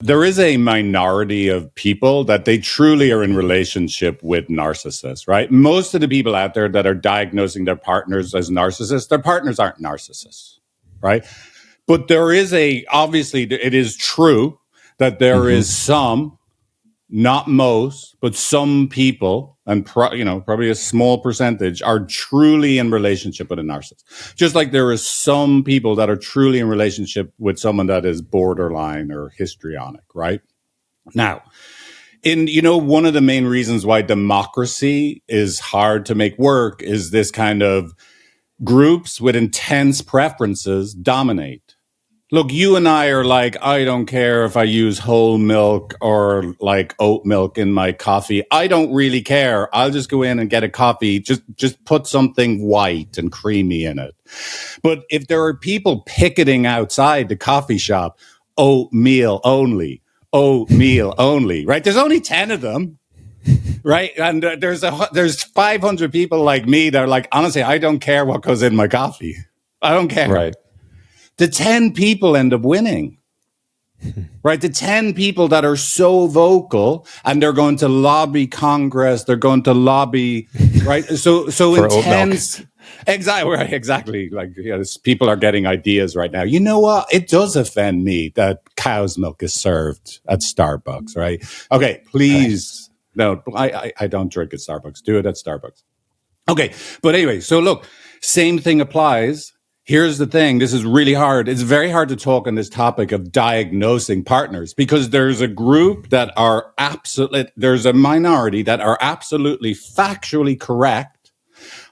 There is a minority of people that they truly are in relationship with narcissists, right? Most of the people out there that are diagnosing their partners as narcissists, their partners aren't narcissists, right? But there is obviously, it is true that there is some, not most, but some people, and probably a small percentage, are truly in relationship with a narcissist. Just like there is some people that are truly in relationship with someone that is borderline or histrionic, right? Now, one of the main reasons why democracy is hard to make work is this kind of groups with intense preferences dominate. Look, you and I are like, I don't care if I use whole milk or like oat milk in my coffee. I don't really care. I'll just go in and get a coffee. Just put something white and creamy in it. But if there are people picketing outside the coffee shop, oatmeal only, right? There's only 10 of them. Right. And there's 500 people like me that are like, honestly, I don't care what goes in my coffee. I don't care. Right. The 10 people end up winning, right? The 10 people that are so vocal and they're going to lobby Congress, they're going to lobby, right? So intense. Exactly. Right, exactly. Like, people are getting ideas right now. You know what? It does offend me that cow's milk is served at Starbucks, right? Okay, please. No, I don't drink at Starbucks. Do it at Starbucks. Okay. But anyway, so look, same thing applies. Here's the thing. This is really hard. It's very hard to talk on this topic of diagnosing partners because there's a group that are there's a minority that are absolutely factually correct.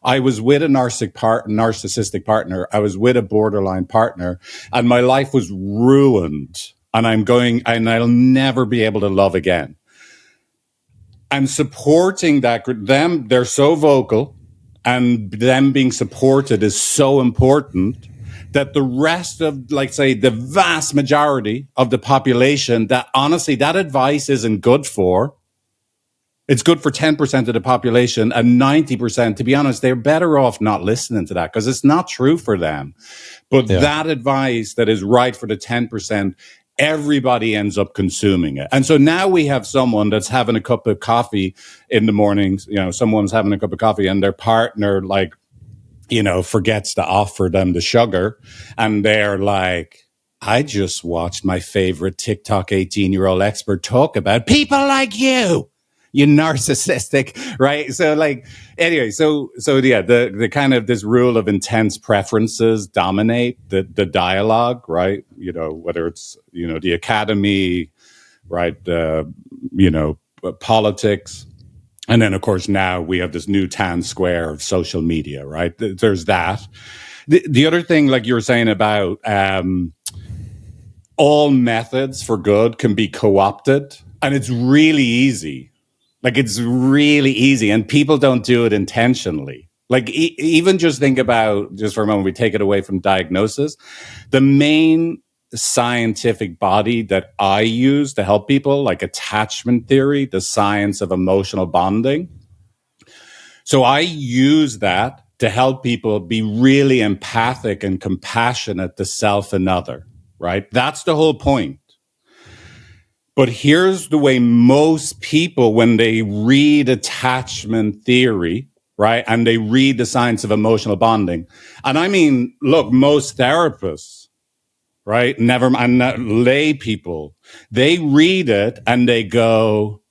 I was with a narcissistic partner. I was with a borderline partner and my life was ruined and I'll never be able to love again. I'm supporting that group. They're so vocal. And them being supported is so important that the rest of, like, say, the vast majority of the population that honestly that advice isn't good for. It's good for 10% of the population and 90%, to be honest, they're better off not listening to that because it's not true for them. But that advice that is right for the 10%, everybody ends up consuming it. And so now we have someone that's having a cup of coffee in the mornings, someone's having a cup of coffee and their partner, forgets to offer them the sugar. And they're like, I just watched my favorite TikTok 18-year-old expert talk about people like you narcissistic, right? So anyway, the kind of this rule of intense preferences dominate the dialogue, right? Whether it's, the academy, right? Politics. And then of course now we have this new town square of social media, right? There's that. The other thing, like you were saying about, all methods for good can be co-opted and it's really easy. It's really easy and people don't do it intentionally. Even just think about, just for a moment, we take it away from diagnosis. The main scientific body that I use to help people, like attachment theory, the science of emotional bonding. So I use that to help people be really empathic and compassionate to self and other, right? That's the whole point. But here's the way most people, when they read attachment theory, right, and they read the science of emotional bonding, and I mean, look, most therapists, right, lay people, they read it and they go,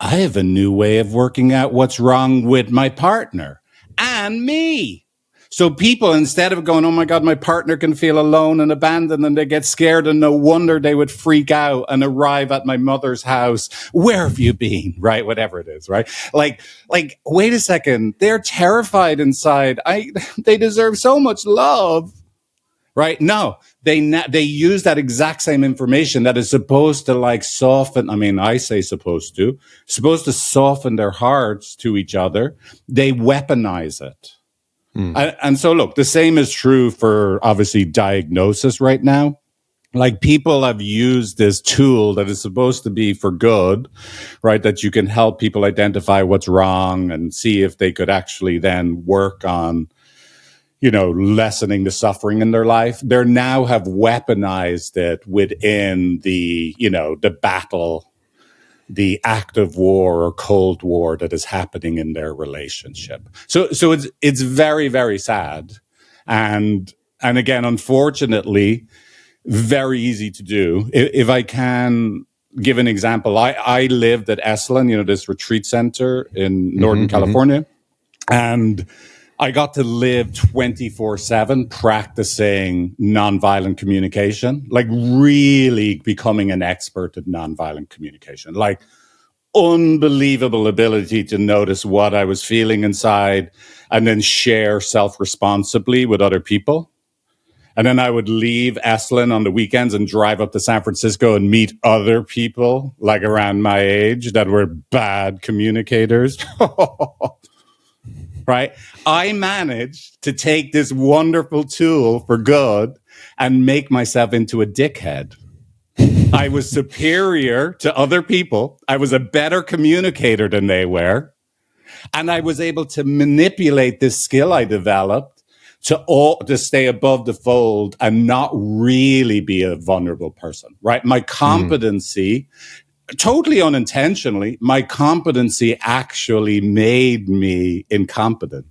I have a new way of working out what's wrong with my partner and me. So people, instead of going, oh my God, my partner can feel alone and abandoned, and they get scared, and no wonder they would freak out and arrive at my mother's house. Where have you been? Right? Whatever it is, right? Like, wait a second. They're terrified inside. They deserve so much love. Right? No, they use that exact same information that is supposed to soften. I mean, I say supposed to soften their hearts to each other. They weaponize it. And so, look, the same is true for, obviously, diagnosis right now. People have used this tool that is supposed to be for good, right? That you can help people identify what's wrong and see if they could actually then work on, lessening the suffering in their life. They now have weaponized it within the battle, the active war or cold war that is happening in their relationship. So it's very, very sad. And again, unfortunately, very easy to do. If I can give an example, I lived at Esalen, this retreat center in Northern California, and I got to live 24/7 practicing nonviolent communication, like really becoming an expert at nonviolent communication, like unbelievable ability to notice what I was feeling inside and then share self-responsibly with other people. And then I would leave Esalen on the weekends and drive up to San Francisco and meet other people like around my age that were bad communicators. Right? I managed to take this wonderful tool for good and make myself into a dickhead. I was superior to other people. I was a better communicator than they were. And I was able to manipulate this skill I developed to stay above the fold and not really be a vulnerable person, right? My competency, totally unintentionally, my competency actually made me incompetent,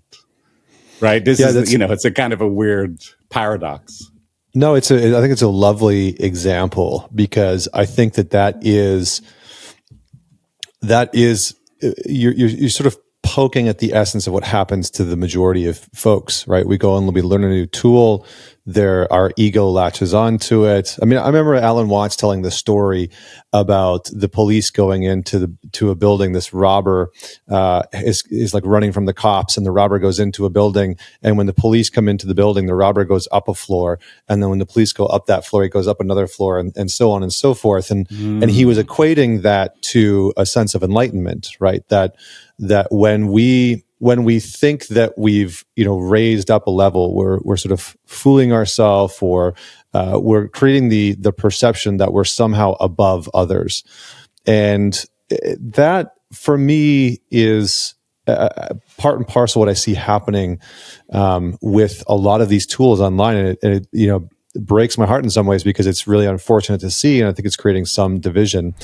right? This is, it's a kind of a weird paradox. No, I think it's a lovely example, because I think that is you're sort of poking at the essence of what happens to the majority of folks, right? We go and we learn a new tool. Our ego latches onto it. I mean, I remember Alan Watts telling the story about the police going to a building. This robber is like running from the cops, and the robber goes into a building. And when the police come into the building, the robber goes up a floor, and then when the police go up that floor, he goes up another floor, and so on and so forth. And he was equating that to a sense of enlightenment, right? That when we think that we've raised up a level, we're sort of fooling ourselves, or we're creating the perception that we're somehow above others, and that for me is part and parcel what I see happening with a lot of these tools online, and it breaks my heart in some ways, because it's really unfortunate to see, and I think it's creating some division.